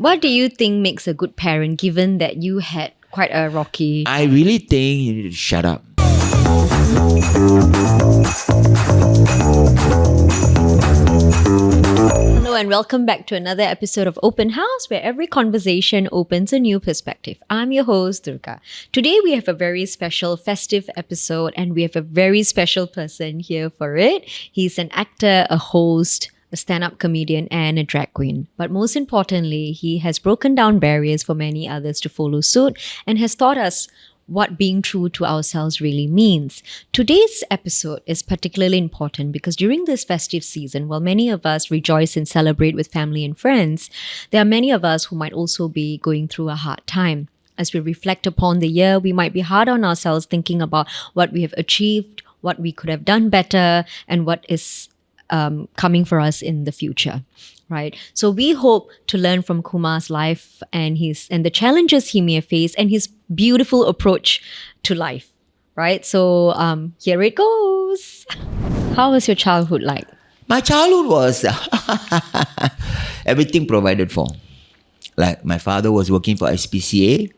What do you think makes a good parent, given that you had quite a rocky... I really think you need to shut up. Hello and welcome back to another episode of Open House, where every conversation opens a new perspective. I'm your host, 𝙗𝙗. Today we have a very special festive episode and we have a very special person here for it. He's an actor, a host, a stand-up comedian and a drag queen. But most importantly, he has broken down barriers for many others to follow suit and has taught us what being true to ourselves really means. Today's episode is particularly important because during this festive season, while many of us rejoice and celebrate with family and friends, there are many of us who might also be going through a hard time. As we reflect upon the year, we might be hard on ourselves thinking about what we have achieved, what we could have done better, and what is coming for us in the future. Right. So we hope to learn from Kumar's life and the challenges he may face and his beautiful approach to life. Right. So here it goes. How was your childhood like? My childhood was everything provided for. Like my father was working for SPCA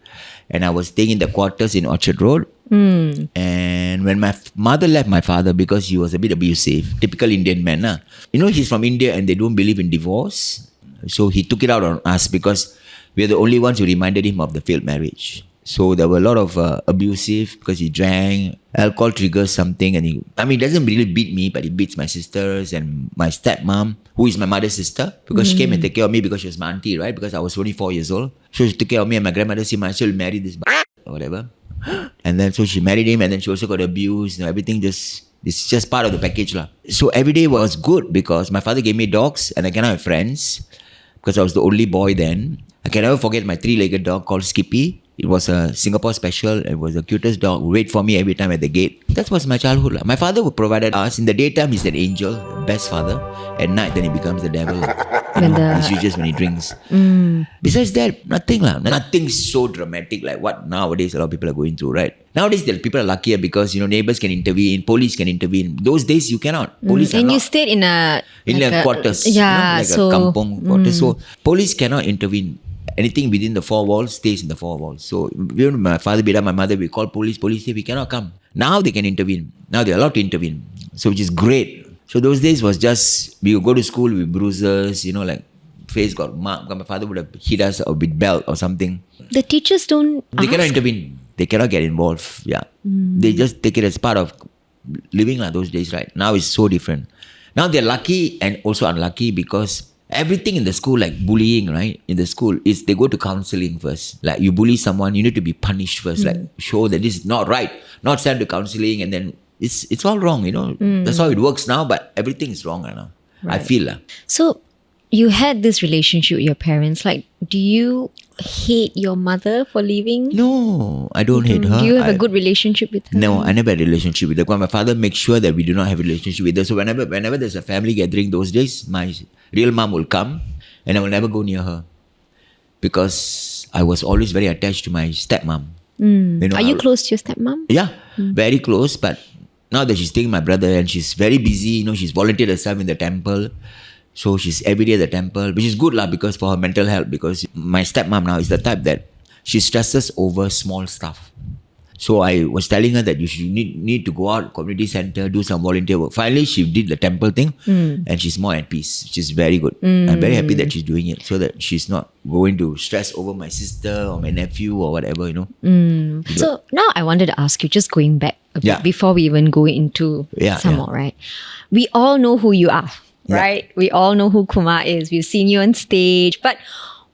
and I was staying in the quarters in Orchard Road. And when my mother left my father because he was a bit abusive, typical Indian man. You know, he's from India and they don't believe in divorce. So he took it out on us because we are the only ones who reminded him of the failed marriage. So there were a lot of abusive because he drank. Alcohol triggers something and he doesn't really beat me, but he beats my sisters and my stepmom, who is my mother's sister, because she came and take care of me because she was my auntie, right? Because I was only 4 years old. So she took care of me and my grandmother said, I should marry this or whatever. And then so she married him and then she also got abused. Everything it's just part of the package. So every day was good because my father gave me dogs and I cannot have friends because I was the only boy then. I can never forget my 3-legged dog called Skippy. It was a Singapore special. It was the cutest dog. Wait for me every time at the gate. That was my childhood. My father provided us. In the daytime, he's an angel, best father. At night, then he becomes the devil. It's just when he drinks. Besides that, nothing. Nothing so dramatic like what nowadays a lot of people are going through, right? Nowadays, people are luckier because, neighbors can intervene, police can intervene. Those days, you cannot. Police and you stayed in a quarters. Yeah. A kampong quarters. So, police cannot intervene. Anything within the 4 walls stays in the 4 walls. So, my father beat up my mother, we call police say we cannot come. Now they can intervene. Now they're allowed to intervene. So, which is great. So, those days was just, we would go to school with bruises, face got marked. My father would have hit us with belt or something. The teachers don't They cannot intervene. They cannot get involved. Yeah. They just take it as part of living those days, right? Now it's so different. Now they're lucky and also unlucky because everything in the school, like bullying, right? In the school, is they go to counselling first. Like you bully someone, you need to be punished first. Like show that this is not right. Not send to counselling and then it's all wrong, That's how it works now, but everything is wrong right now. Right. I feel. So you had this relationship with your parents. Like, do you hate your mother for leaving? No, I don't hate her. Do you have a good relationship with her? No, I never had a relationship with her. Because my father makes sure that we do not have a relationship with her. So whenever there's a family gathering those days, my real mom will come and I will never go near her. Because I was always very attached to my stepmom. Are you close to your stepmom? Yeah, very close. But now that she's taking my brother and she's very busy, she's volunteered herself in the temple. So she's every day at the temple, which is good because for her mental health. Because my stepmom now is the type that she stresses over small stuff. So I was telling her that you should need to go out, community center, do some volunteer work. Finally, she did the temple thing and she's more at peace, which is very good. I'm very happy that she's doing it so that she's not going to stress over my sister or my nephew or whatever, So now I wanted to ask you, just going back a bit before we even go into some more, right? We all know who you are. Right? We all know who Kumar is. We've seen you on stage. But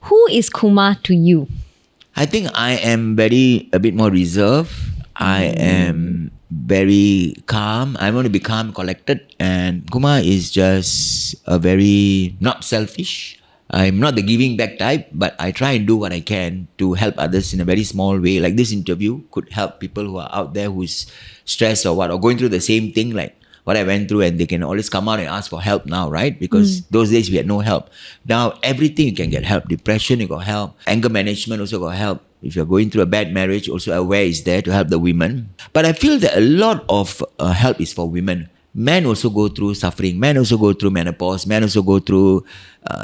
who is Kumar to you? I think I am a bit more reserved. I am very calm. I want to be calm, collected. And Kumar is just a very not selfish. I'm not the giving back type, but I try and do what I can to help others in a very small way. Like this interview could help people who are out there who's stressed or going through the same thing like what I went through, and they can always come out and ask for help now, right? Because those days we had no help. Now everything you can get help. Depression, you got help. Anger management also got help. If you're going through a bad marriage, also Aware is there to help the women. But I feel that a lot of help is for women. Men also go through suffering. Men also go through menopause. Men also go through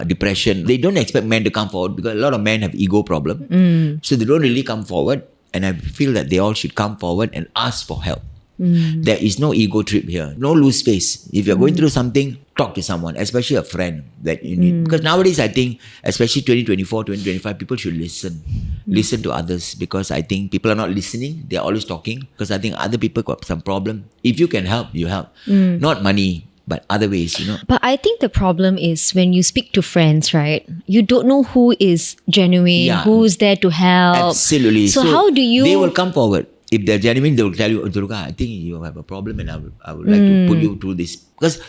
depression. They don't expect men to come forward because a lot of men have ego problem. So they don't really come forward. And I feel that they all should come forward and ask for help. There is no ego trip here. No lose face. If you're going through something, talk to someone, especially a friend that you need. Because nowadays, I think, especially 2024, 2025, people should listen. Listen to others, because I think people are not listening. They're always talking, because I think other people got some problem. If you can help, you help. Not money, but other ways, But I think the problem is when you speak to friends, right? You don't know who is genuine, who's there to help. Absolutely. So how do you... They will come forward. If they're genuine, they will tell you, Durga, I think you have a problem and I would like to put you through this. Because,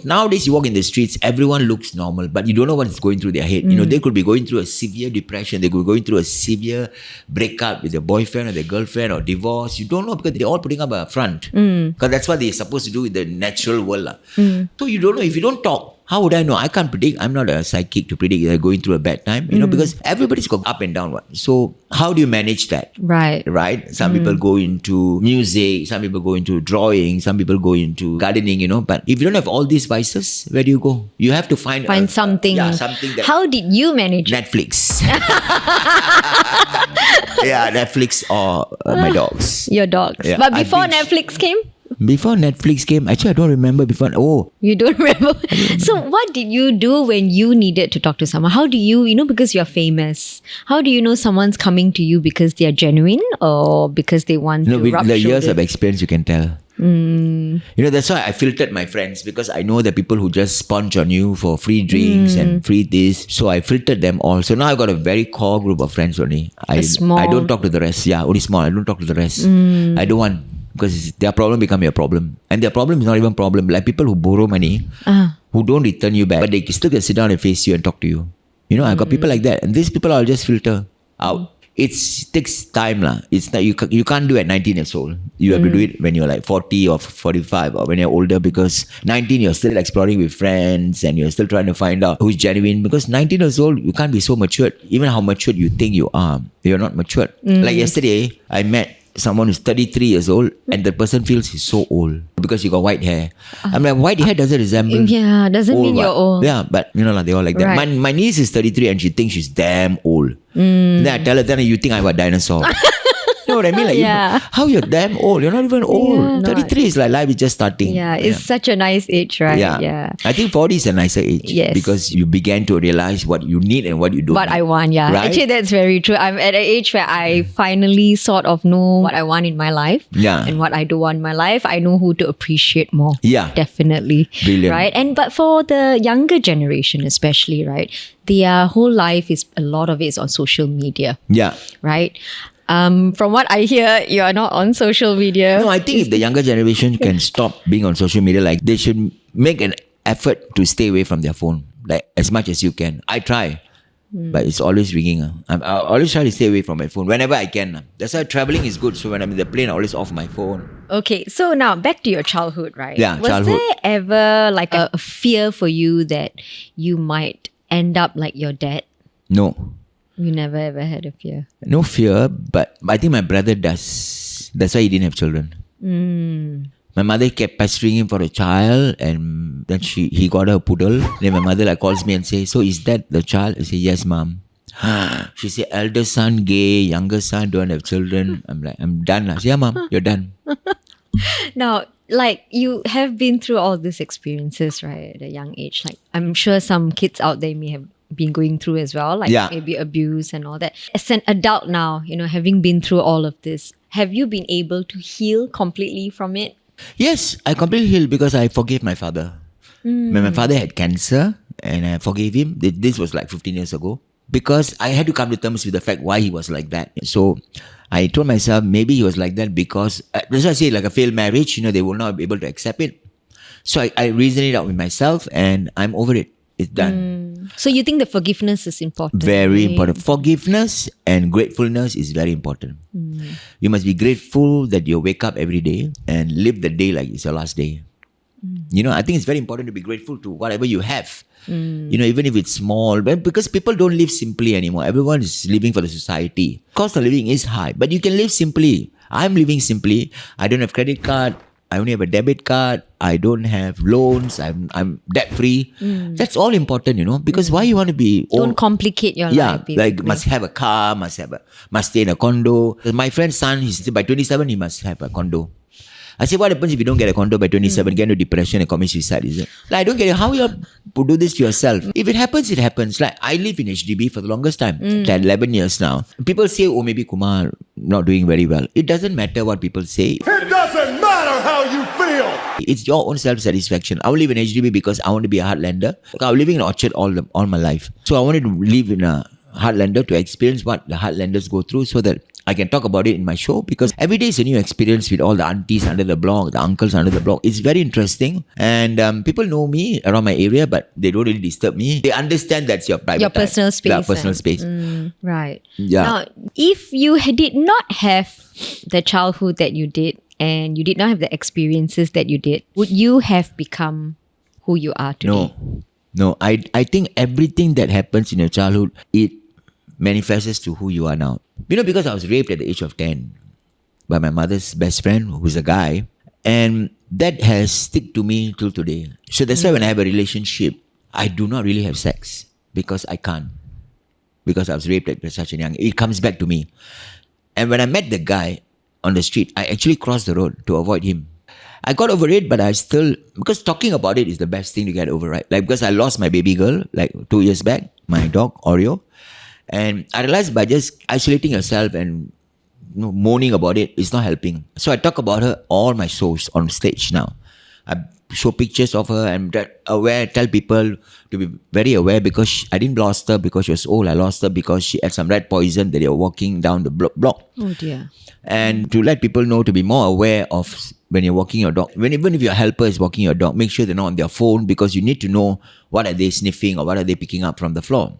nowadays you walk in the streets, everyone looks normal, but you don't know what is going through their head. They could be going through a severe depression. They could be going through a severe breakup with their boyfriend or their girlfriend or divorce. You don't know, because they're all putting up a front. Because that's what they're supposed to do in the natural world. So you don't know. If you don't talk, how would I know? I can't predict. I'm not a psychic to predict they're going through a bad time, because everybody's got up and down. So how do you manage that? Right. Some people go into music, some people go into drawing, some people go into gardening, But if you don't have all these vices, where do you go? You have to find something. Something that... How did you manage Netflix. Netflix or my dogs. your dogs? Yeah, But before Netflix came? Before Netflix came, actually I don't remember before. You don't remember? So what did you do when you needed to talk to someone? How do you, because you're famous, how do you know someone's coming to you because they're genuine or because they want to with rub the years shoulders? of experience, you can tell. That's why I filtered my friends, because I know the people who just sponge on you for free drinks and free this. So I filtered them all. So now I've got a very core group of friends only. I don't talk to the rest. Yeah, only small. I don't talk to the rest. I don't want, because their problem become your problem. And their problem is not even problem. Like people who borrow money, who don't return you back, but they still can sit down and face you and talk to you. I got people like that. And these people I'll just filter out. It takes time. It's not, you can't do it at 19 years old. You have to do it when you're like 40 or 45 or when you're older, because 19 you're still exploring with friends and you're still trying to find out who's genuine. Because 19 years old, you can't be so matured. Even how matured you think you are, you're not matured. Like yesterday, I met someone who's 33 years old and the person feels he's so old because you got white hair. I'm like, white hair doesn't resemble doesn't old, mean you're old. Yeah, but they all like that. Right. My niece is 33 and she thinks she's damn old. Then I tell her, then you think I'm a dinosaur. You know what I mean? Like, how you're damn old? You're not even old. 33 is like life is just starting. Yeah, it's such a nice age, right? Yeah. I think 40 is a nicer age. Yes. Because you began to realize what you need and what you don't What need. I want, yeah. Right? Actually, that's very true. I'm at an age where I finally sort of know what I want in my life. Yeah. And what I don't want in my life. I know who to appreciate more. Yeah. Definitely. Brilliant. Right? But for the younger generation especially, right? Their whole life is, a lot of it is on social media. Yeah. Right? From what I hear, you are not on social media. No, I think if the younger generation can stop being on social media, like they should make an effort to stay away from their phone, like as much as you can. I try, but it's always ringing. I always try to stay away from my phone whenever I can. That's why traveling is good. So when I'm in the plane, I always off my phone. Okay, so now back to your childhood, right? Yeah, Was childhood. there ever like a fear for you that you might end up like your dad? No. You never ever had a fear? No fear, but I think my brother does. That's why he didn't have children. My mother kept pestering him for a child, and then he got her a poodle. Then my mother calls me and says, "So is that the child?" I say, "Yes, mom." She said, "Elder son gay, younger son don't have children." I'm like, "I'm done." I say, "Yeah, mom, you're done." Now, like you have been through all these experiences, right, at a young age. Like I'm sure some kids out there may have been going through as well, like maybe abuse and all that. As an adult now, having been through all of this, have you been able to heal completely from it? Yes, I completely healed because I forgave my father. When my father had cancer and I forgave him, this was like 15 years ago, because I had to come to terms with the fact why he was like that. So I told myself maybe he was like that because, that's why I say like a failed marriage, they will not be able to accept it. So I reasoned it out with myself and I'm over it. It's done. So you think the forgiveness is important? Very right? important. Forgiveness and gratefulness is very important. You must be grateful that you wake up every day and live the day like it's your last day. I think it's very important to be grateful to whatever you have. Even if it's small, but because people don't live simply anymore. Everyone is living for the society. Cost of living is high, but you can live simply. I'm living simply. I don't have credit card. I only have a debit card. I don't have loans. I'm debt free. That's all important, because why you want to be Don't complicate your life, basically. like must have a car, must stay in a condo. My friend's son, by 27 he must have a condo. I say, what happens if you don't get a condo by 27, get into depression and commit suicide, is it? Like, I don't get it. How you do this to yourself? If it happens, it happens. Like, I live in HDB for the longest time, 10, 11 years now. People say, oh, maybe Kumar not doing very well. It doesn't matter what people say. It doesn't matter how you feel. It's your own self-satisfaction. I will live in HDB because I want to be a Heartlander. I was living in Orchard all my life. So I wanted to live in a Heartlander to experience what the Heartlanders go through so that I can talk about it in my show, because every day is a new experience with all the aunties under the block, the uncles under the block. It's very interesting. And people know me around my area, but they don't really disturb me. They understand that's your private Your personal space. Yeah, personal space. Right. Yeah. Now, if you did not have the childhood that you did and you did not have the experiences that you did, would you have become who you are today? No. I think everything that happens in your childhood, it manifests to who you are now. Because I was raped at the age of 10 by my mother's best friend, who's a guy, and that has stick to me till today. So that's why when I have a relationship, I do not really have sex because I can't. Because I was raped at such a young age. It comes back to me. And when I met the guy on the street, I actually crossed the road to avoid him. I got over it, but I still, because talking about it is the best thing to get over, right? Like, because I lost my baby girl, 2 years back, my dog, Oreo. And I realized by just isolating yourself and moaning about it, it's not helping. So I talk about her all my shows on stage now. I show pictures of her and tell people to be very aware, because I didn't lost her because she was old. I lost her because she had some rat poison that they were walking down the block. Oh dear. And to let people know to be more aware of when you're walking your dog. Even if your helper is walking your dog, make sure they're not on their phone, because you need to know what are they sniffing or what are they picking up from the floor.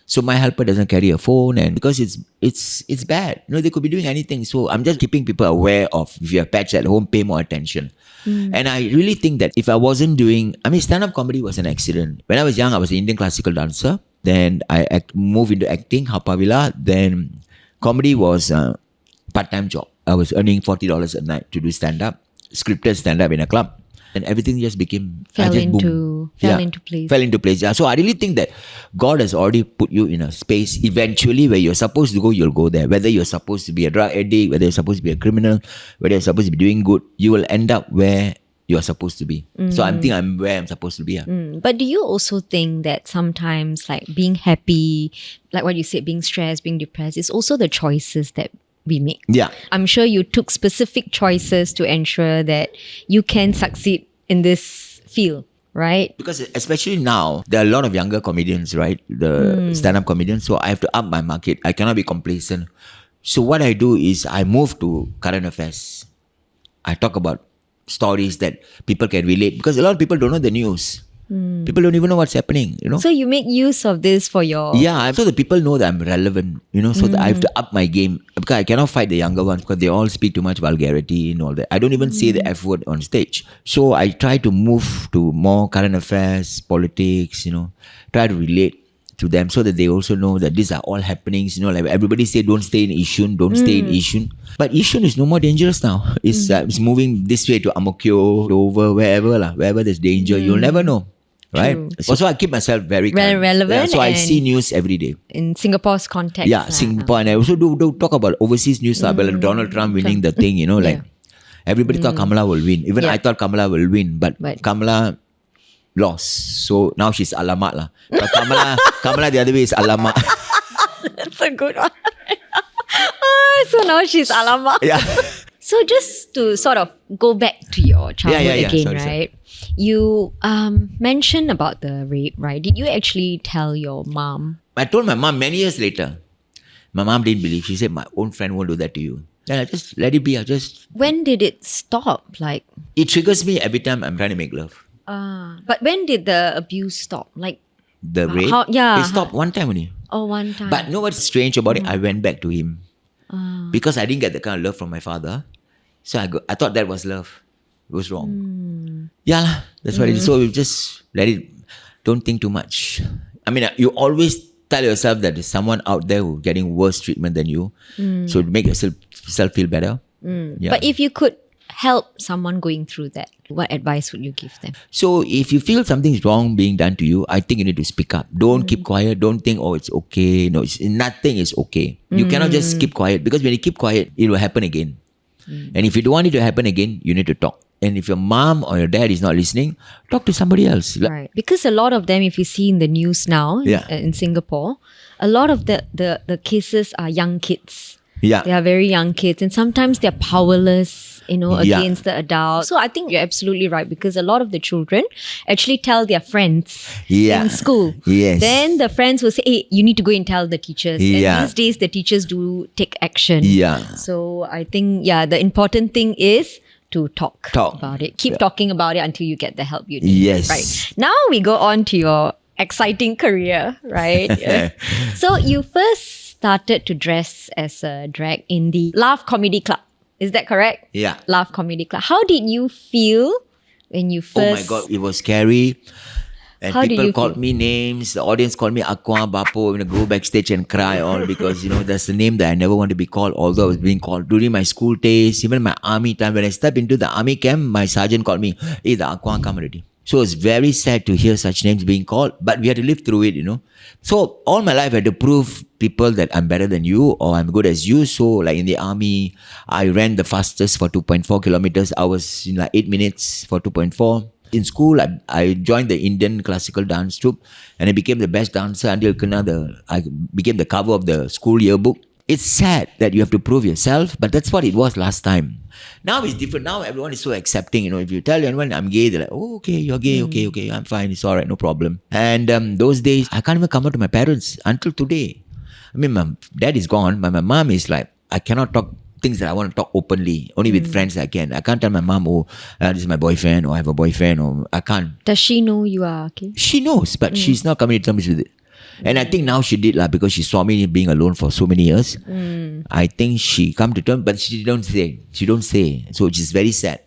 So my helper doesn't carry a phone, and because it's bad. They could be doing anything. So I'm just keeping people aware of, if you have pets at home, pay more attention. And I really think that if I wasn't doing, stand-up comedy was an accident. When I was young, I was an Indian classical dancer. Then I moved into acting, Hapavila. Then comedy was a part-time job. I was earning $40 a night to do stand-up, scripted stand-up in a club. And everything just fell into place. Yeah. So I really think that God has already put you in a space eventually where you're supposed to go, you'll go there. Whether you're supposed to be a drug addict, whether you're supposed to be a criminal, whether you're supposed to be doing good, you will end up where you're supposed to be. So I think I'm where I'm supposed to be. Yeah. But do you also think that sometimes, like, being happy, like what you said, being stressed, being depressed, is also the choices that we make? Yeah. I'm sure you took specific choices to ensure that you can succeed in this field, right? Because especially now, there are a lot of younger comedians, right? The stand-up comedians. So I have to up my market. I cannot be complacent. So what I do is I move to current affairs. I talk about stories that people can relate, because a lot of people don't know the news. People don't even know what's happening, So you make use of this for your... Yeah, so the people know that I'm relevant, so that I have to up my game, because I cannot fight the younger ones because they all speak too much vulgarity and all that. I don't even say the F word on stage. So I try to move to more current affairs, politics, try to relate to them so that they also know that these are all happenings. Like everybody say, don't stay in Yishun, don't stay in Yishun. But Yishun is no more dangerous now. It's moving this way to Amokyo, over wherever there's danger. You'll never know. Right. Also, I keep myself very relevant. Yeah, so I see news every day. In Singapore's context. Yeah, Singapore. And I also do talk about overseas news. Like Donald Trump winning the thing, like everybody thought Kamala will win. Even I thought Kamala will win. But Kamala lost. So now she's alamat lah. But Kamala the other way is alamat. That's a good one. So now she's alamat. Yeah. So just to sort of go back to your childhood again, sorry, right? You mentioned about the rape, right? Did you actually tell your mom? I told my mom many years later. My mom didn't believe. She said, my own friend won't do that to you. Then I just let it be. When did it stop? Like, it triggers me every time I'm trying to make love. But when did the abuse stop? Like the rape? It stopped one time only. Oh, one time. But know what's strange about it? I went back to him. Because I didn't get the kind of love from my father. So I thought that was love. It was wrong. Yeah, that's what it is. So you just let it, don't think too much. You always tell yourself that there's someone out there who's getting worse treatment than you. So to make yourself feel better. Yeah. But if you could help someone going through that? What advice would you give them? So if you feel something's wrong being done to you, I think you need to speak up. Don't keep quiet. Don't think, oh, it's okay. No, nothing is okay. You cannot just keep quiet, because when you keep quiet, it will happen again. And if you don't want it to happen again, you need to talk. And if your mom or your dad is not listening, talk to somebody else. Right. Because a lot of them, if you see in the news now in Singapore, a lot of the cases are young kids. Yeah. They are very young kids, and sometimes they're powerless, against the adults. So I think you're absolutely right, because a lot of the children actually tell their friends in school. Yes. Then the friends will say, hey, you need to go and tell the teachers. Yeah. And these days, the teachers do take action. Yeah. So I think, the important thing is to talk about it. Keep talking about it until you get the help you need. Yes. Right. Now we go on to your exciting career, right? So you first started to dress as a drag in the Laugh Comedy Club. Is that correct? Yeah. Laugh Comedy Club. How did you feel when you first... Oh my God, it was scary. And How did people you called feel? me names. The audience called me Aqua, Bapo. I'm going to go backstage and cry all because, that's the name that I never want to be called, although I was being called during my school days, even my army time. When I stepped into the army camp, my sergeant called me, hey, the Aqua come already. So it's very sad to hear such names being called, but we had to live through it. So all my life I had to prove people that I'm better than you or I'm good as you. So like in the army, I ran the fastest for 2.4 kilometers. I was in like 8 minutes for 2.4. In school, I joined the Indian classical dance troupe and I became the best dancer until I became the cover of the school yearbook. It's sad that you have to prove yourself, but that's what it was last time. Now it's different. Now everyone is so accepting. If you tell anyone I'm gay, they're like, oh, okay, you're gay. Okay, I'm fine. It's all right, no problem. And those days, I can't even come out to my parents until today. I mean, my dad is gone, but my mom is like, I cannot talk things that I want to talk openly. Only with friends I can. I can't tell my mom, this is my boyfriend, or I have a boyfriend, or I can't. Does she know you are gay? She knows, but she's not coming to terms with it. And I think now she did because she saw me being alone for so many years. I think she come to terms, but she don't say. So which is very sad.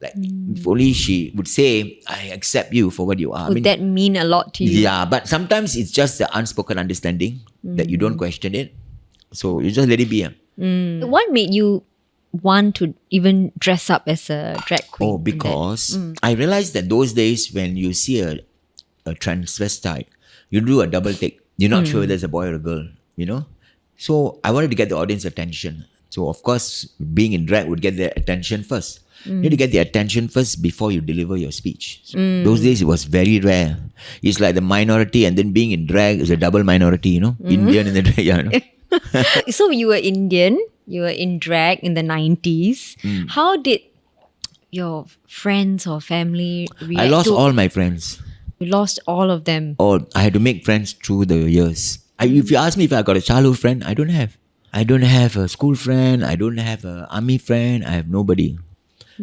Like if only she would say, I accept you for what you are. Would that mean a lot to you? Yeah, but sometimes it's just the unspoken understanding that you don't question it. So you just let it be. What made you want to even dress up as a drag queen? Oh, because I realized that those days when you see a transvestite, you do a double take. You're not sure whether it's a boy or a girl, So I wanted to get the audience attention. So of course, being in drag would get their attention first. You need to get the attention first before you deliver your speech. So those days it was very rare. It's like the minority, and then being in drag is a double minority, Indian in the drag, So you were Indian, you were in drag in the 90s. How did your friends or family react? I lost all my friends. You lost all of them. Oh, I had to make friends through the years. If you ask me if I got a childhood friend, I don't have. I don't have a school friend. I don't have an army friend. I have nobody.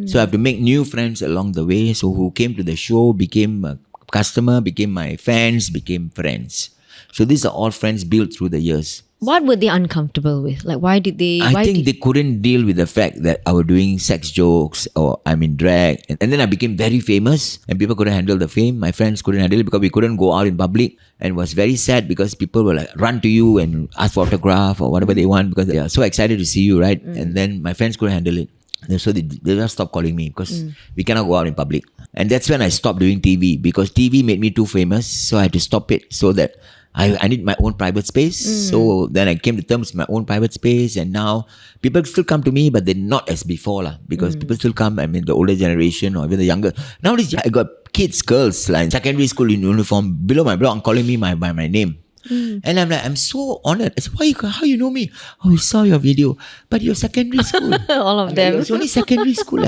So I have to make new friends along the way. So who came to the show, became a customer, became my fans, became friends. So these are all friends built through the years. What were they uncomfortable with? Like, why did they... I think they couldn't deal with the fact that I was doing sex jokes or I'm in drag. And then I became very famous and people couldn't handle the fame. My friends couldn't handle it because we couldn't go out in public. And it was very sad because people were like, run to you and ask for autograph or whatever they want because they are so excited to see you, right? And then my friends couldn't handle it. And so they just stopped calling me because we cannot go out in public. And that's when I stopped doing TV because TV made me too famous. So I had to stop it so that I need my own private space. So then I came to terms with my own private space. And now people still come to me, but they're not as before. Because people still come, the older generation or even the younger. Nowadays, I got kids, girls, like in secondary school in uniform, below my block, calling me by my name. And I'm like, I'm so honored. I said, how you know me? Oh, we saw your video. But you're secondary school. All of them. It's only secondary school.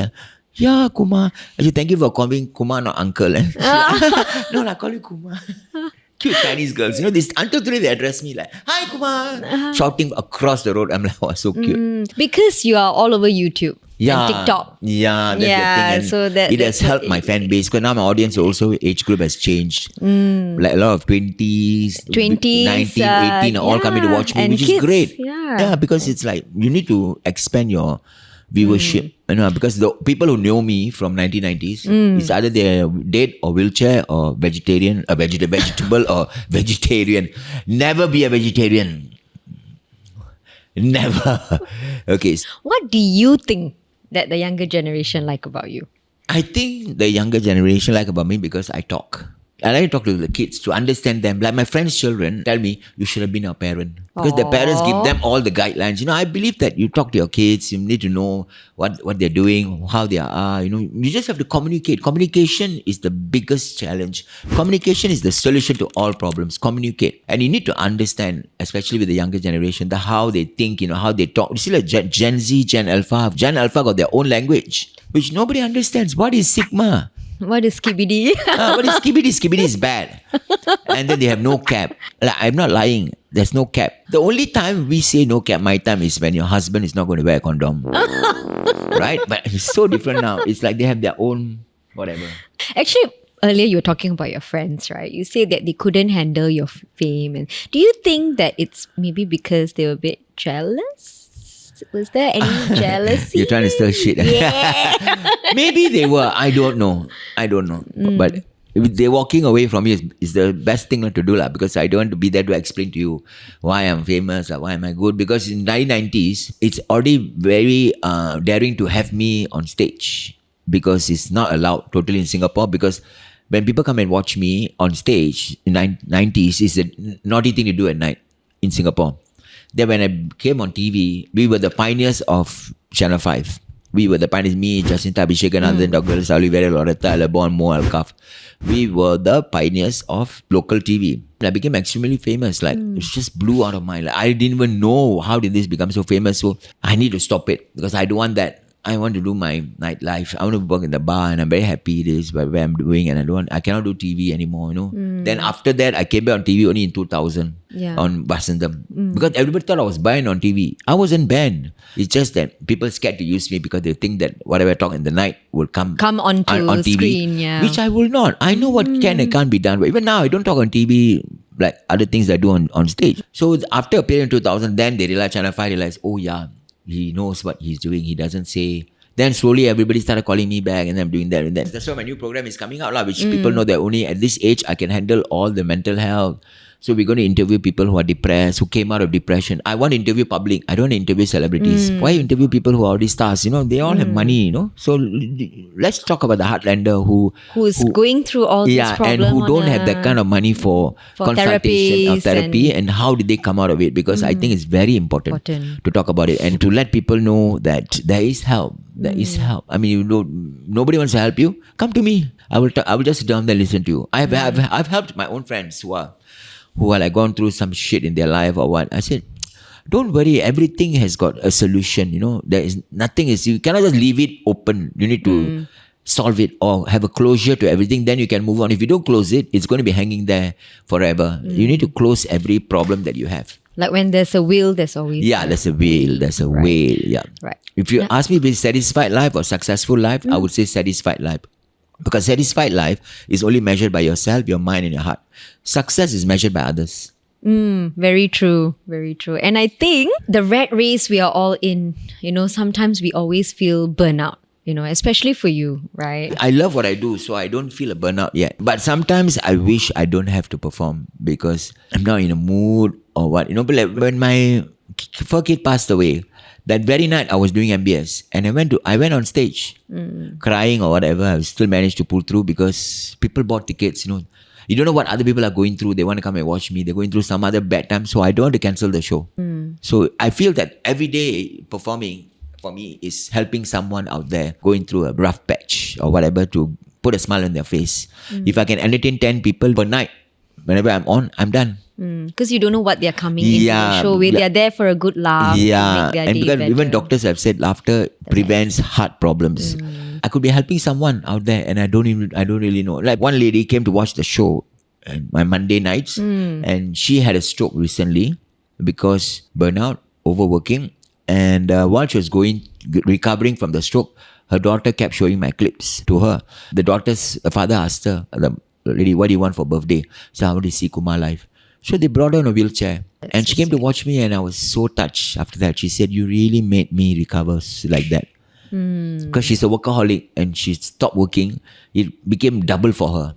Yeah, Kumar. I said, thank you for calling Kumar, not uncle. No, I call you Kumar. Cute Chinese girls. Until today they address me like, hi Kumar. Shouting across the road. I'm like, oh, so cute. Because you are all over YouTube. And TikTok. Yeah, that's the thing. And so it has helped my fan base because now my audience also, age group has changed. Like a lot of 20s, 19, 18 are all coming to watch me, which kids, is great. Yeah, because it's like, you need to expand your viewership. Because the people who know me from 1990s, it's either they're dead or wheelchair or vegetarian, vegetable or vegetarian. Never be a vegetarian. Never. Okay. What do you think that the younger generation like about you? I think the younger generation like about me because I talk. I like to talk to the kids to understand them. Like my friends' children tell me, you should have been a parent. Because the parents give them all the guidelines. I believe that you talk to your kids, you need to know what they're doing, how they are. You just have to communicate. Communication is the biggest challenge. Communication is the solution to all problems. Communicate. And you need to understand, especially with the younger generation, how they think, how they talk. You see like Gen Z, Gen Alpha. Gen Alpha got their own language, which nobody understands. What is Sigma? What is skibidi? What is skibidi? Skibidi is bad. And then they have no cap. Like, I'm not lying. There's no cap. The only time we say no cap, my time, is when your husband is not going to wear a condom. Right? But it's so different now. It's like they have their own whatever. Actually, earlier you were talking about your friends, right? You said that they couldn't handle your fame. And do you think that it's maybe because they were a bit jealous? Was there any jealousy? You're trying to stir shit. Yeah. Maybe they were. I don't know. But if they're walking away from you is the best thing to do, because I don't want to be there to explain to you why I'm famous or why am I good. Because in 1990s, it's already very daring to have me on stage, because it's not allowed totally in Singapore. Because when people come and watch me on stage in 90s, it's a naughty thing to do at night in Singapore. Then when I came on TV, we were the pioneers of Channel 5. We were the pioneers, me, Jacinta Abhishek, Dr. Olivera, Loretta, Lebon, Mo Alkaf. We were the pioneers of local TV. I became extremely famous. It just blew out of my life. I didn't even know how did this become so famous. So I need to stop it, because I don't want that. I want to do my nightlife. I want to work in the bar, and I'm very happy it is by what I'm doing, and I cannot do TV anymore, Then after that, I came back on TV only in 2000 on Vasantham. Because everybody thought I was banned on TV. I wasn't banned. It's just that people scared to use me because they think that whatever I talk in the night will come onto on TV, screen, which I will not. I know what can and can't be done. But even now, I don't talk on TV like other things I do on stage. So after a period in 2000, then they realized, Channel 5 realized, oh yeah, he knows what he's doing. He doesn't say. Then slowly everybody started calling me back, and I'm doing that and that. That's why my new program is coming out, which people know that only at this age I can handle all the mental health. So we're going to interview people who are depressed, who came out of depression. I want to interview public. I don't want to interview celebrities. Why interview people who are already stars? They all have money, So let's talk about the Heartlander who's going through all this problem. And who don't have that kind of money for consultation or therapy, and how did they come out of it? Because I think it's very important to talk about it and to let people know that there is help. There is help. I mean, nobody wants to help you. Come to me. I will just sit down there and listen to you. I've helped my own friends who are like gone through some shit in their life or what. I said, don't worry, everything has got a solution. There is nothing you cannot just leave it open. You need to solve it or have a closure to everything. Then you can move on. If you don't close it, it's going to be hanging there forever. You need to close every problem that you have. Like when there's a will, there's always there's a will. There's a way. Yeah. Right. If you ask me if it's satisfied life or successful life, I would say satisfied life. Because satisfied life is only measured by yourself, your mind and your heart. Success is measured by others. Very true. Very true. And I think the rat race we are all in, sometimes we always feel burnout, especially for you, right? I love what I do, so I don't feel a burnout yet. But sometimes I wish I don't have to perform because I'm not in a mood or what. But like when my first kid passed away, that very night I was doing MBS and I went on stage crying or whatever. I still managed to pull through because people bought tickets, You don't know what other people are going through. They want to come and watch me. They're going through some other bad time. So I don't want to cancel the show. So I feel that every day performing for me is helping someone out there going through a rough patch or whatever to put a smile on their face. If I can entertain 10 people per night, whenever I'm on, I'm done. Because you don't know what they're coming into the show with. They're there for a good laugh. Yeah, make their and day because better. even doctors have said laughter prevents heart problems. I could be helping someone out there, and I don't really know. Like one lady came to watch the show, my Monday nights, and she had a stroke recently because burnout, overworking, and while she was recovering from the stroke, her daughter kept showing my clips to her. The daughter's father asked her, the lady, what do you want for birthday? So I want to see Kumar live. So they brought her in a wheelchair and she came to watch me and I was so touched after that. She said, you really made me recover like that. Because she's a workaholic and she stopped working. It became double for her.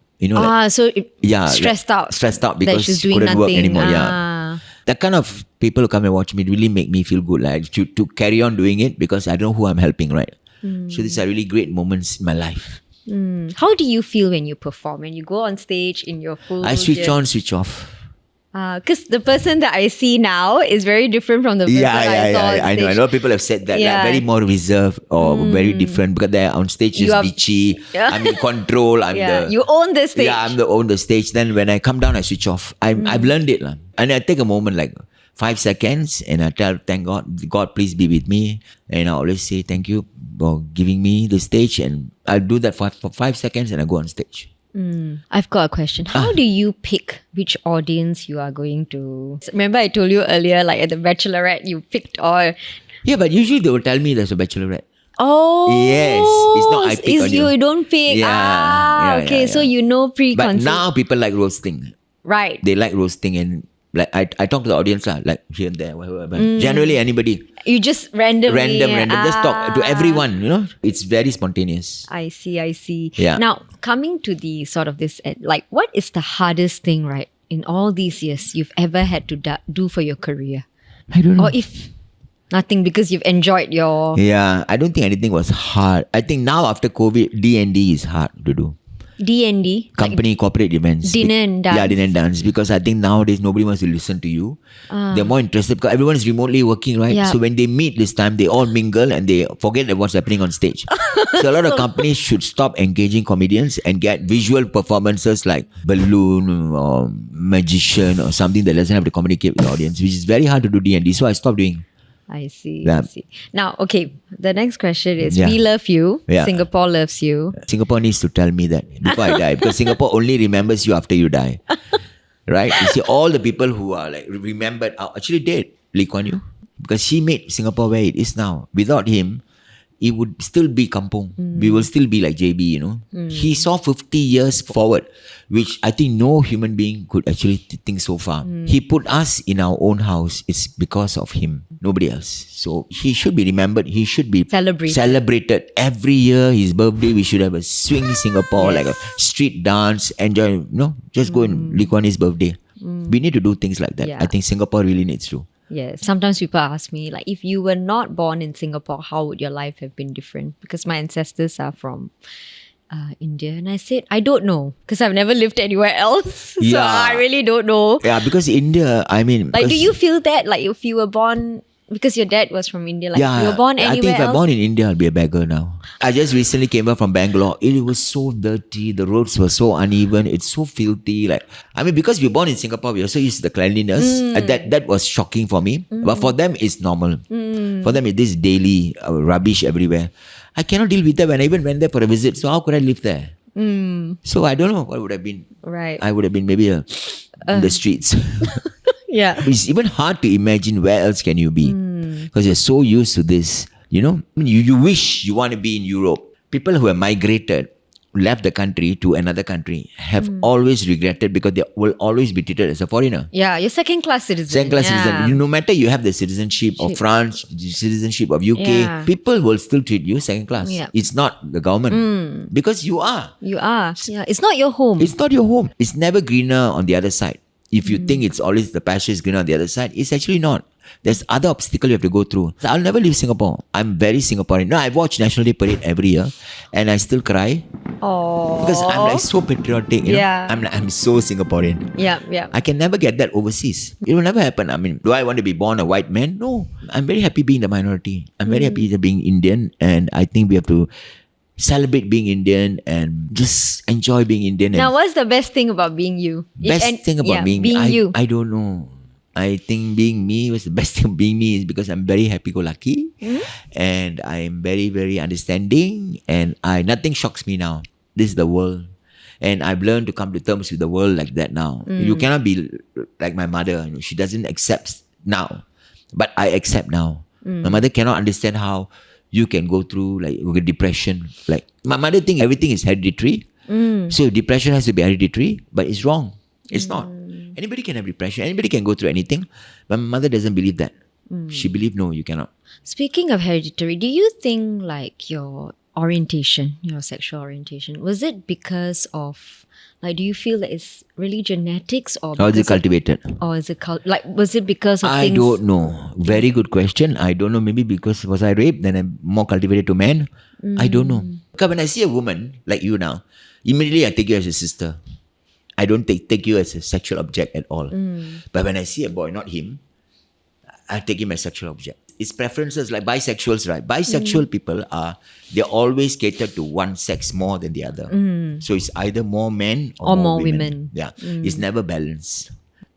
Stressed out because she's she doing couldn't work nothing. anymore. That kind of people who come and watch me really make me feel good. Like to carry on doing it because I don't know who I'm helping, right? So these are really great moments in my life. How do you feel when you perform? When you go on stage in your full... I switch on, switch off. Because the person that I see now is very different from the person I saw on I know. stage. A lot of people have said that. Yeah. Like, very more reserved or very different because they're on stage You is are- bitchy. I'm in control. You own the stage. Yeah, I'm the own the stage. Then when I come down, I switch off. I've learned it. lah. And I take a moment like 5 seconds and I tell, thank God, please be with me. And I always say thank you for giving me the stage. And I'll do that for 5 seconds and I go on stage. I've got a question. How do you pick which audience you are going to... Remember I told you earlier, like at the Bachelorette, you picked all... Yeah, but usually they will tell me there's a bachelorette. Oh, Yes, it's not I pick on you. You don't pick. Yeah, Okay, yeah. so you know But preconceived. now people like roasting. Right. They like roasting and like I talk to the audience lah, like here and there, whatever. But generally anybody, You just randomly... random, just talk to everyone, you know. It's very spontaneous. I see. Yeah. Now, coming to the sort of this, like, what is the hardest thing, right, in all these years you've ever had to do for your career? I don't know. Or if nothing, because you've enjoyed your... Yeah, I don't think anything was hard. I think now after COVID, D&D is hard to do. D&D? Company corporate events. Dinner and dance. Yeah, dinner and dance. Because I think nowadays nobody wants to listen to you. They're more interested because everyone is remotely working, right? Yeah. So when they meet this time, they all mingle and they forget what's happening on stage. So a lot of companies should stop engaging comedians and get visual performances like balloon or magician or something that doesn't have to communicate with the audience, which is very hard to do D&D. So I stopped doing. I see. Yeah. I see. Now, okay, the next question is, Yeah. we love you. Yeah. Singapore loves you. Singapore needs to tell me that before I die, because Singapore only remembers you after you die. Right? You see, all the people who are like remembered are actually dead. Lee Kuan Yew, because he made Singapore where it is now. Without him, it would still be kampung. We will still be like JB, you know. He saw 50 years forward, which I think no human being could actually think so far. He put us in our own house. It's because of him, nobody else. So he should be remembered. He should be celebrated. Every year, his birthday, we should have a swing Singapore, like a street dance, enjoy, just go and Lee Kuan Yew's birthday. We need to do things like that. Yeah. I think Singapore really needs to. Yes. Sometimes people ask me, like, if you were not born in Singapore, how would your life have been different? Because my ancestors are from India. And I said, I don't know. Because I've never lived anywhere else. So Yeah. I really don't know. Yeah, because India, I mean... Like, do because- you feel that? Like, if you were born... Because your dad was from India. Like, yeah, if you were born I anywhere think if I'm else... born in India, I'll be a beggar now. I just recently came back from Bangalore. It was so dirty. The roads were so uneven. It's so filthy. Like, I mean, because we're born in Singapore, we're so used to the cleanliness. That was shocking for me. But for them, it's normal. For them, it is daily rubbish everywhere. I cannot deal with that when I even went there for a visit. So how could I live there? So I don't know what would have been. Right. I would have been maybe in the streets. Yeah. It's even hard to imagine where else can you be, because you're so used to this. You wish you want to be in Europe. People who have migrated, left the country to another country, have always regretted because they will always be treated as a foreigner. Yeah, you're second-class citizen. Second-class Yeah. citizen. No matter you have the citizenship of France, the citizenship of UK, Yeah. people will still treat you second class. Yeah. It's not the government, because you are. You are. Yeah. It's not your home. It's not your home. It's never greener on the other side. If you think it's always the pasture is greener on the other side, it's actually not. There's other obstacles you have to go through. So I'll never leave Singapore. I'm very Singaporean. No, I watch National Day Parade every year and I still cry because I'm like so patriotic. You know? Yeah. I'm so Singaporean. Yeah, yeah. I can never get that overseas. It will never happen. I mean, do I want to be born a white man? No. I'm very happy being the minority. I'm very happy being Indian, and I think we have to celebrate being Indian and just enjoy being Indian. Now, what's the best thing about being you? Best thing about being you. I don't know. I think being me was the best thing of being me is because I'm very happy-go-lucky and I'm very, very understanding, and nothing shocks me now. This is the world. And I've learned to come to terms with the world like that now. You cannot be like my mother. She doesn't accept now. But I accept now. My mother cannot understand how you can go through like depression. Like my mother thinks everything is hereditary. So depression has to be hereditary, but it's wrong. It's not. Anybody can have depression. Anybody can go through anything. But my mother doesn't believe that. She believes, no, you cannot. Speaking of hereditary, do you think like your orientation, your sexual orientation, was it because of Like, do you feel that it's really genetics or Or is it because of- cultivated? or is it like, was it because of I things? don't know. Very good question. I don't know. Maybe because was I raped, then I'm more cultivated to men. I don't know. Because when I see a woman like you now, immediately I take you as a sister. I don't take you as a sexual object at all. But when I see a boy, not him, I take him as sexual object. It's preferences like bisexuals, right? Bisexual people they always cater to one sex more than the other. So it's either more men or more women. Yeah, it's never balanced.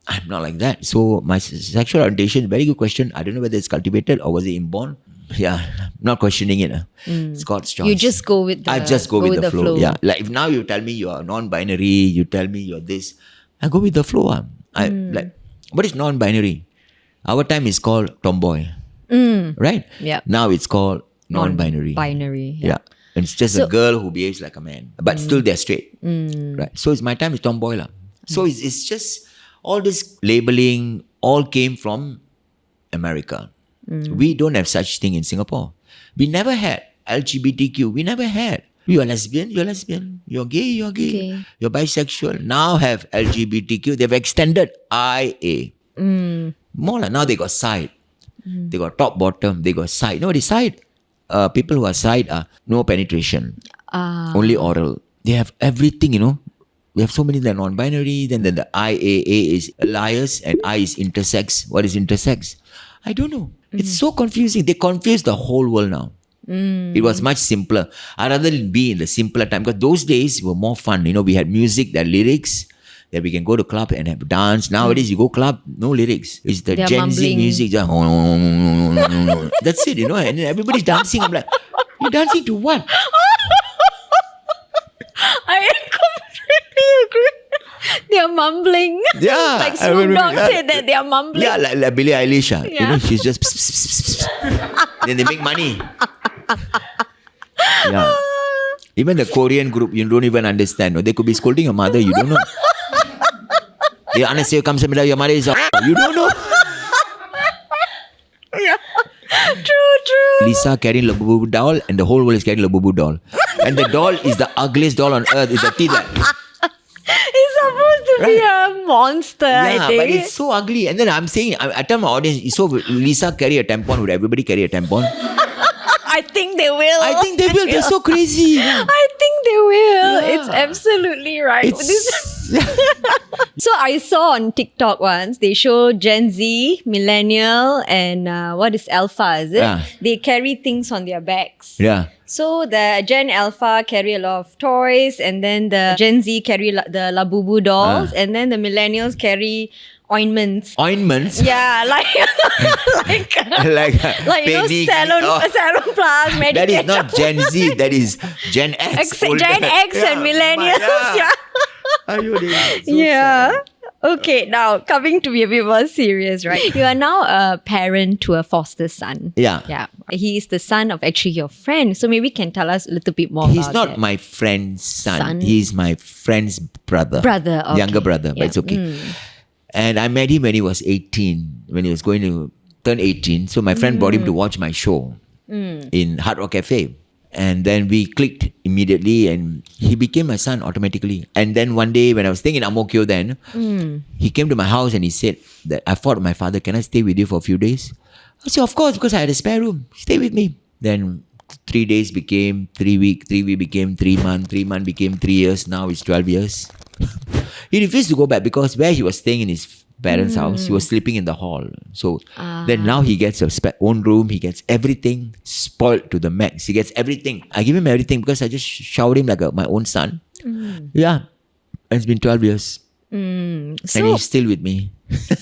I'm not like that. So my sexual orientation, very good question. I don't know whether it's cultivated or was it inborn. Yeah, not questioning it. It's God's choice. You just go with the I just go with the flow. Yeah, like if now you tell me you're non-binary, you tell me you're this, I go with the flow. Like, what is non-binary? Our time is called tomboy, right? Yeah. Now it's called non-binary. Binary. Yeah. And it's just a girl who behaves like a man, but still they're straight. Right. So it's my time is tomboy. So it's just all this labeling all came from America. We don't have such thing in Singapore. We never had LGBTQ. We never had. You're lesbian, you're lesbian. You're gay, you're gay. Okay. You're bisexual. Now have LGBTQ. They've extended IA. More like now they got side. They got top, bottom. They got side. No, the side. People who are side are no penetration. Only oral. They have everything, We have so many that are non-binary. Then the IAA is alliance and I is intersex. What is intersex? I don't know. It's so confusing. They confuse the whole world now. It was much simpler. I'd rather be in the simpler time because those days were more fun. We had music, there are lyrics, that we can go to club and have dance. Nowadays, you go club, no lyrics. It's the They're Gen Z mumbling. music. Just, that's it, and everybody's dancing. I'm like, you're dancing to what? I completely agree. They are mumbling. Yeah, Like I Snoop remember- Dogg yeah. said that they are mumbling. Yeah, like Billie Eilish. Yeah. She's just pss, pss, pss, pss. Then they make money. Yeah. Even the Korean group, you don't even understand. They could be scolding your mother, you don't know. They honestly come to me, your mother is you don't know. True. Lisa carrying Labubu doll and the whole world is carrying Labubu doll. And the doll is the ugliest doll on earth. It's the teeth. It's supposed to be a monster, I Yeah, think. but it's so ugly. And then I'm saying, I tell my audience, so Lisa carry a tampon, would everybody carry a tampon? I think they will. I think they will. They're so crazy. I think they will. Yeah. It's absolutely right. It's, So I saw on TikTok once, they show Gen Z, millennial, and what is Alpha, is it? Yeah. They carry things on their backs. yeah. So the Gen Alpha carry a lot of toys, and then the Gen Z carry the Labubu dolls, and then the millennials carry ointments. Ointments. Yeah, like like you know, salon plus medication. That is not Gen Z, that is Gen X. Gen X and millennials. Yeah. Yeah. Okay, now coming to be a bit more serious, right? You are now a parent to a foster son. Yeah. Yeah. He is the son of actually your friend. So maybe you can tell us a little bit more He's about not that. my friend's son. Son? He's my friend's brother. Brother, okay. Younger brother, but Yeah. it's okay. And I met him when he was 18, when he was going to turn 18. So my friend brought him to watch my show in Hard Rock Cafe. And then we clicked immediately and he became my son automatically. And then one day when I was staying in Ang Mo Kio then, he came to my house and he said that I fought with my father, can I stay with you for a few days? I said, of course, because I had a spare room. Stay with me. Then 3 days became 3 weeks, 3 weeks became 3 months, 3 months became 3 years, now it's 12 years. He refused to go back because where he was staying in his parents' house, he was sleeping in the hall. So then now he gets a own room, he gets everything spoiled to the max. He gets everything. I give him everything because I just showered him like my own son. Yeah. And it's been 12 years. And So he's still with me.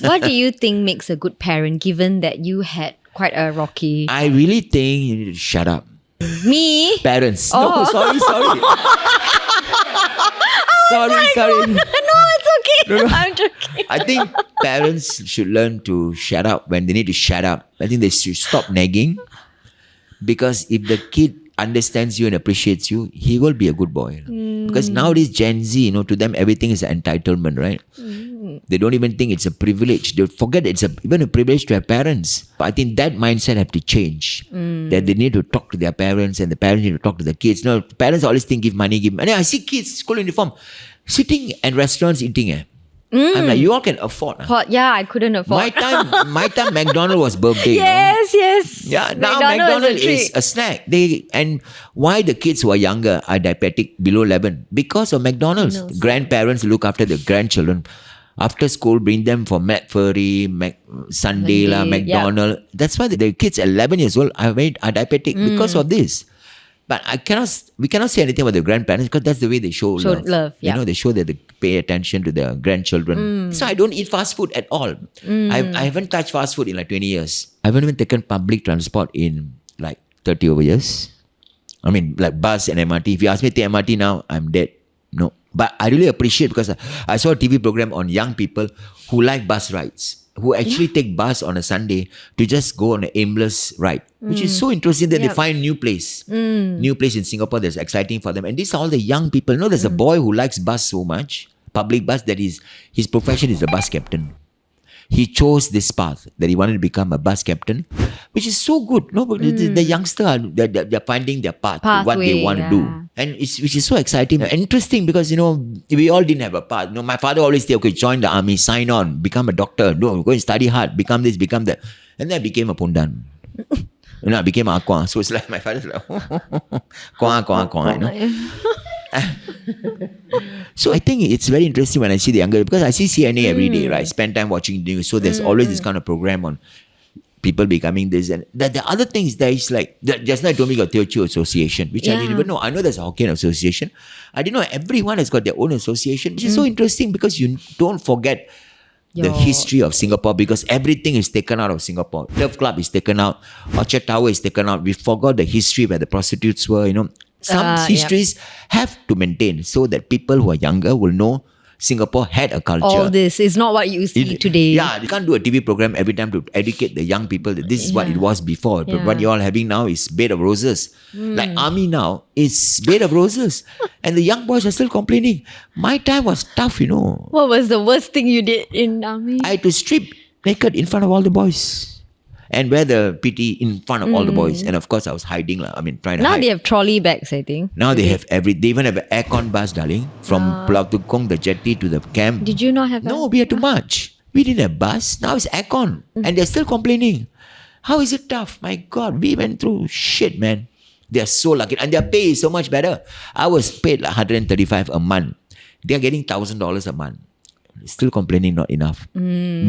what do you think makes a good parent given that you had quite a rocky... I really think you need to shut up. Me? Parents. Oh. No, sorry. sorry. No, it's okay. I'm joking. I think parents should learn to shut up when they need to shut up. I think they should stop nagging. Because if the kid understands you and appreciates you, he will be a good boy. Because nowadays Gen Z, to them everything is an entitlement, right? They don't even think it's a privilege. They forget it's even a privilege to have parents. But I think that mindset have to change. That they need to talk to their parents and the parents need to talk to the kids. No, parents always think give money. I see kids, school uniform. Sitting at restaurants eating. I'm like, you all can afford. Yeah, I couldn't afford. My time, McDonald's was birthday. Yes. Yeah, now McDonald's is a snack. And why the kids who are younger are diabetic below 11? Because of McDonald's. Grandparents look after the grandchildren. After school, bring them for McFlurry, Sunday, McDonald's. Yep. That's why the kids at 11 years old are diabetic because of this. But we cannot say anything about the grandparents because that's the way they show love. Yeah. They show that they pay attention to their grandchildren. So I don't eat fast food at all. I haven't touched fast food in like 20 years. I haven't even taken public transport in like 30 over years. I mean, like bus and MRT. If you ask me to take MRT now, I'm dead. No. But I really appreciate because I saw a TV program on young people who like bus rides, who actually take bus on a Sunday to just go on an aimless ride, which is so interesting that they find new place in Singapore that's exciting for them. And these are all the young people. There's a boy who likes bus so much, public bus, that his profession is a bus captain. He chose this path that he wanted to become a bus captain, which is so good. But the youngster they're finding their path, what they want to do, and which is so exciting and interesting because we all didn't have a path. My father always said, "Okay, join the army, sign on, become a doctor, go and study hard, become this, become that," and then I became a pundan. I became a aqua. So it's like my father's like, kwa. So I think it's very interesting when I see the younger, because I see CNA every day, right? Spend time watching news. So there's always this kind of program on people becoming this. And the other things that is like, just now I told me got Teochew Association, which I didn't even know. I know there's a Hokkien Association. I didn't know everyone has got their own association, which is so interesting because you don't forget the history of Singapore, because everything is taken out of Singapore. Turf Club is taken out. Orchard Tower is taken out. We forgot the history where the prostitutes were, Some histories have to maintain so that people who are younger will know Singapore had a culture. All this is not what you see today. Yeah, you can't do a TV program every time to educate the young people that this is what it was before. But what you're all having now is bed of roses. Like army now is bed of roses. And the young boys are still complaining. My time was tough, What was the worst thing you did in army? I had to strip naked in front of all the boys. And wear the PT in front of all the boys. And of course, I was hiding. Trying to hide. Now they have trolley bags, I think. Now they have they even have an aircon bus, darling. From Pulau Tukong, the jetty to the camp. Did you not have No, we had to march. We didn't have bus. Now it's aircon. And they're still complaining. How is it tough? My God, we went through shit, man. They're so lucky. And their pay is so much better. I was paid like $135 a month. They're getting $1,000 a month. Still complaining not enough. But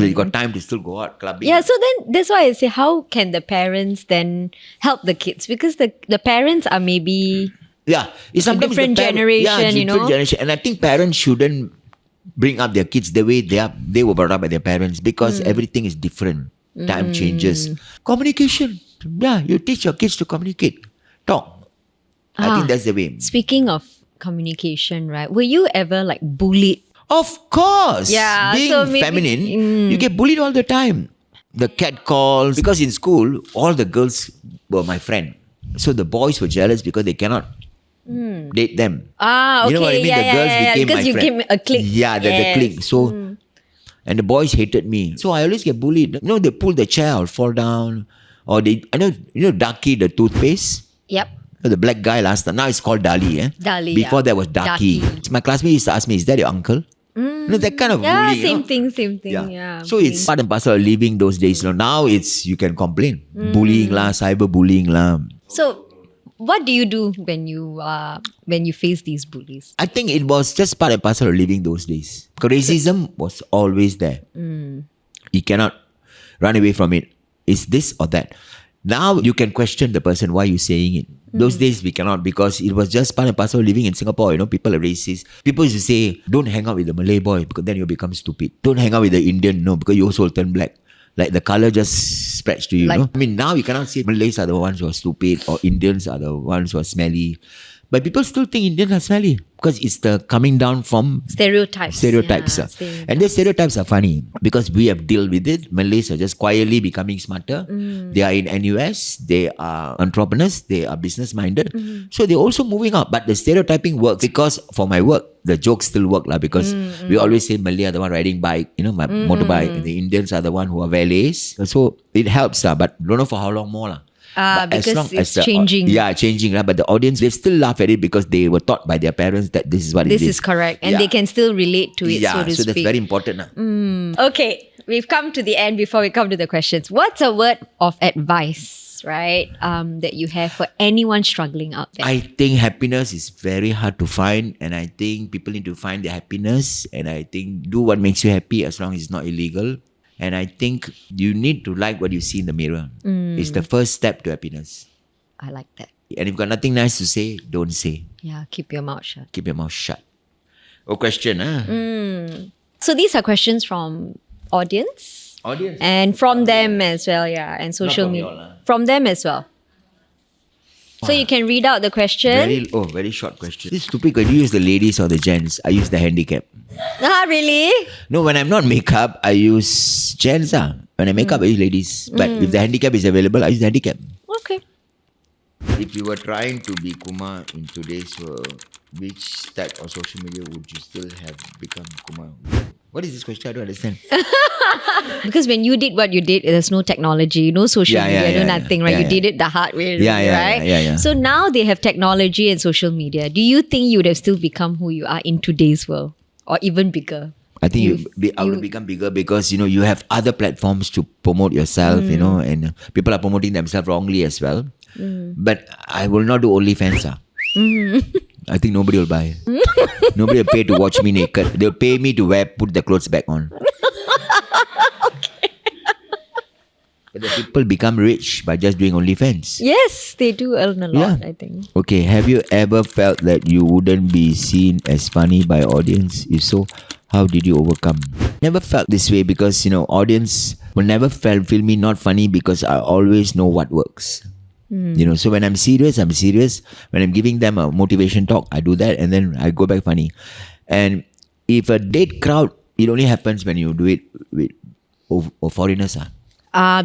you got time to still go out clubbing. Yeah, so then that's why I say, how can the parents then help the kids? Because the parents are maybe it's a different generation, different generation. And I think parents shouldn't bring up their kids the way they were brought up by their parents, because everything is different. Time changes. Communication. Yeah, you teach your kids to communicate. Talk. I think that's the way. Speaking of communication, right? Were you ever like bullied? Of course. Yeah. Being so maybe, feminine, you get bullied all the time. The cat calls. Because in school, all the girls were my friend. So the boys were jealous because they cannot date them. Okay. You know what I mean? The girls became my friend. Because you came a clique. Yeah, the clique. So, and the boys hated me. So I always get bullied. They pull the chair, I'll fall down. Or Ducky, the toothpaste? Yep. The black guy last time. Now it's called Dali. Dali. Before that was Ducky. So my classmate used to ask me, is that your uncle? That kind of bullying. Same thing. Yeah. So it's part and parcel of living those days. Now it's, you can complain. Bullying lah, cyberbullying lah. So what do you do when you face these bullies? I think it was just part and parcel of living those days. Racism was always there. You cannot run away from it. Is this or that? Now you can question the person, why you saying it. Those days we cannot, because it was just part and parcel of living in Singapore. People are racist. People used to say, don't hang out with the Malay boy because then you become stupid. Don't hang out with the Indian, because you also will turn black. Like the colour just spreads to you, now you cannot say Malays are the ones who are stupid or Indians are the ones who are smelly. But people still think Indians are smelly because it's the coming down from stereotypes. And the stereotypes are funny because we have dealt with it. Malays are just quietly becoming smarter. They are in NUS. They are entrepreneurs. They are business minded. So they're also moving up. But the stereotyping works because for my work, the jokes still work because we always say Malay are the one riding bike, my motorbike. And the Indians are the one who are valets. So it helps, but don't know for how long more. But as because long it's as changing. changing. Right? But the audience, they still laugh at it because they were taught by their parents that this is what This it is correct. And they can still relate to it, Yeah, so to so speak. that's very important. Okay, we've come to the end before we come to the questions. What's a word of advice, right, that you have for anyone struggling out there? I think happiness is very hard to find, and I think people need to find their happiness, and I think do what makes you happy as long as it's not illegal. And I think you need to like what you see in the mirror. It's the first step to happiness. I like that. And if you've got nothing nice to say, don't say. Yeah, keep your mouth shut. Keep your mouth shut. Oh, question, huh? So these are questions from audience Audience. and from them as well, yeah, and social from media. y'all, huh? From them as well. So you can read out the question. Very short question. This is stupid. Do you use the ladies or the gents? I use the handicap. Ah, really? No, when I'm not makeup, I use gents. When I make up, I use ladies. But if the handicap is available, I use the handicap. Okay. If you were trying to be Kumar in today's world, which type of social media would you still have become Kumar? What is this question? I don't understand. Because when you did what you did, there's no technology, no social media, no nothing, right? You did it the hard way, right? Yeah. So now they have technology and social media. Do you think you would have still become who you are in today's world? Or even bigger? I think I will become bigger because, you have other platforms to promote yourself, and people are promoting themselves wrongly as well. But I will not do OnlyFans. I think nobody will buy. Nobody will pay to watch me naked. They'll pay me to put the clothes back on. But the people become rich by just doing OnlyFans. Yes, they do earn a lot, I think. Okay, have you ever felt that you wouldn't be seen as funny by audience? If so, how did you overcome? Never felt this way because, audience will never feel me not funny because I always know what works. So when I'm serious, I'm serious. When I'm giving them a motivation talk, I do that and then I go back funny. And if a dead crowd, it only happens when you do it with foreigners.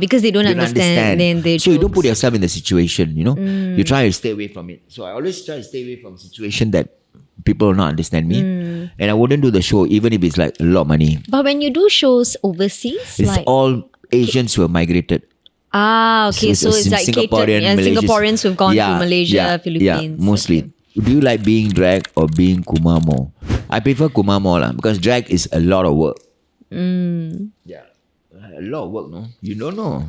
Because they don't understand. Then they so you don't put yourself in the situation, You try to stay away from it. So I always try to stay away from situation that people will not understand me. And I wouldn't do the show even if it's like a lot of money. But when you do shows overseas, it's all Asians who are migrated. Okay. So it's like Singaporeans who've gone to Malaysia, Philippines. Yeah, mostly. Okay. Do you like being drag or being Kumar more? I prefer Kumar more because drag is a lot of work. Yeah. A lot of work, no? You don't know.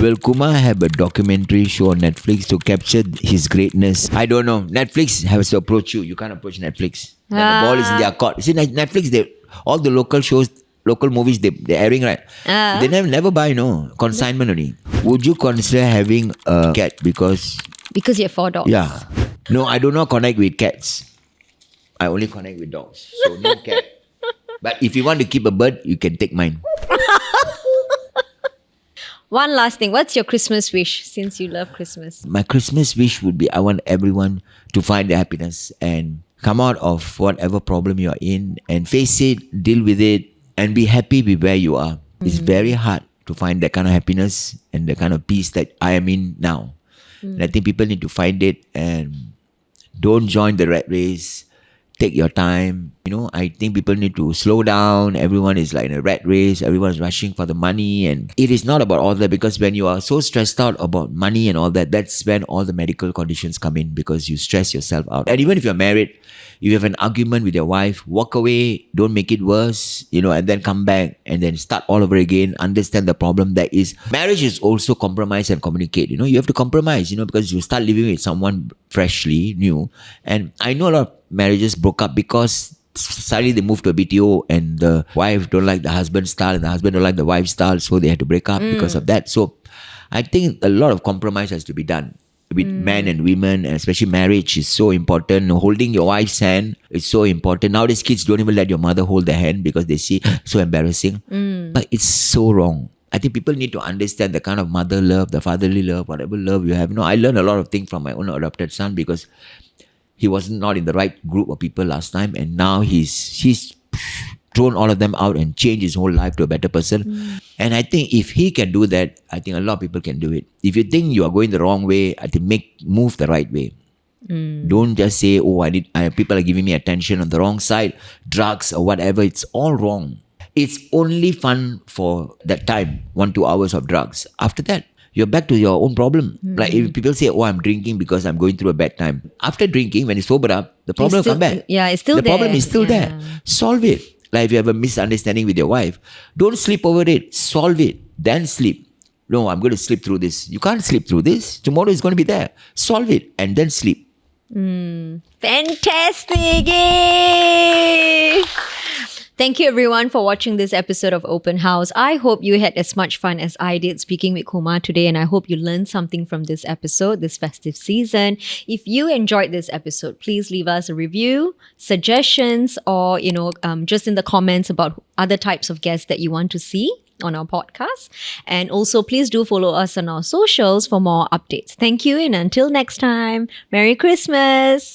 Will Kumar have a documentary show on Netflix to capture his greatness? I don't know. Netflix has to approach you. You can't approach Netflix. The ball is in their court. See, Netflix, all the local shows, local movies, they're airing, right? They never buy, consignment only. Would you consider having a cat because you have 4 dogs? Yeah. No, I do not connect with cats. I only connect with dogs. So no cat. But if you want to keep a bird, you can take mine. One last thing. What's your Christmas wish since you love Christmas? My Christmas wish would be I want everyone to find their happiness and come out of whatever problem you are in and face it, deal with it, and be happy with where you are. It's very hard to find that kind of happiness and the kind of peace that I am in now. And I think people need to find it and don't join the rat race. Take your time. I think people need to slow down. Everyone is like in a rat race. Everyone's rushing for the money. And it is not about all that because when you are so stressed out about money and all that, that's when all the medical conditions come in because you stress yourself out. And even if you're married, if you have an argument with your wife, walk away, don't make it worse, and then come back and then start all over again, understand the problem that is. Marriage is also compromise and communicate, you have to compromise, because you start living with someone freshly, new. And I know a lot of marriages broke up because suddenly they moved to a BTO and the wife don't like the husband's style and the husband don't like the wife's style, so they had to break up because of that. So I think a lot of compromise has to be done with men and women, and especially marriage is so important. Holding your wife's hand is so important. Nowadays kids don't even let your mother hold their hand because they see so embarrassing. But it's so wrong. I think people need to understand the kind of mother love, the fatherly love, whatever love you have. I learned a lot of things from my own adopted son because he was not in the right group of people last time, and now he's thrown all of them out and changed his whole life to a better person. And I think if he can do that, I think a lot of people can do it. If you think you are going the wrong way, I think move the right way. Don't just say, people are giving me attention on the wrong side, drugs or whatever. It's all wrong. It's only fun for that time, 1-2 hours of drugs. After that, you're back to your own problem. Like if people say, oh, I'm drinking because I'm going through a bad time. After drinking, when you sober up, the problem will come back. Yeah, it's still the there. problem is still Yeah. there. Solve it. Like if you have a misunderstanding with your wife, don't sleep over it. Solve it. Then sleep. No, I'm going to sleep through this. You can't sleep through this. Tomorrow is going to be there. Solve it and then sleep. Fantastic! Yay! Thank you everyone for watching this episode of Open House. I hope you had as much fun as I did speaking with Kumar today, and I hope you learned something from this episode, this festive season. If you enjoyed this episode, please leave us a review, suggestions, or just in the comments about other types of guests that you want to see on our podcast. And also please do follow us on our socials for more updates. Thank you, and until next time, Merry Christmas!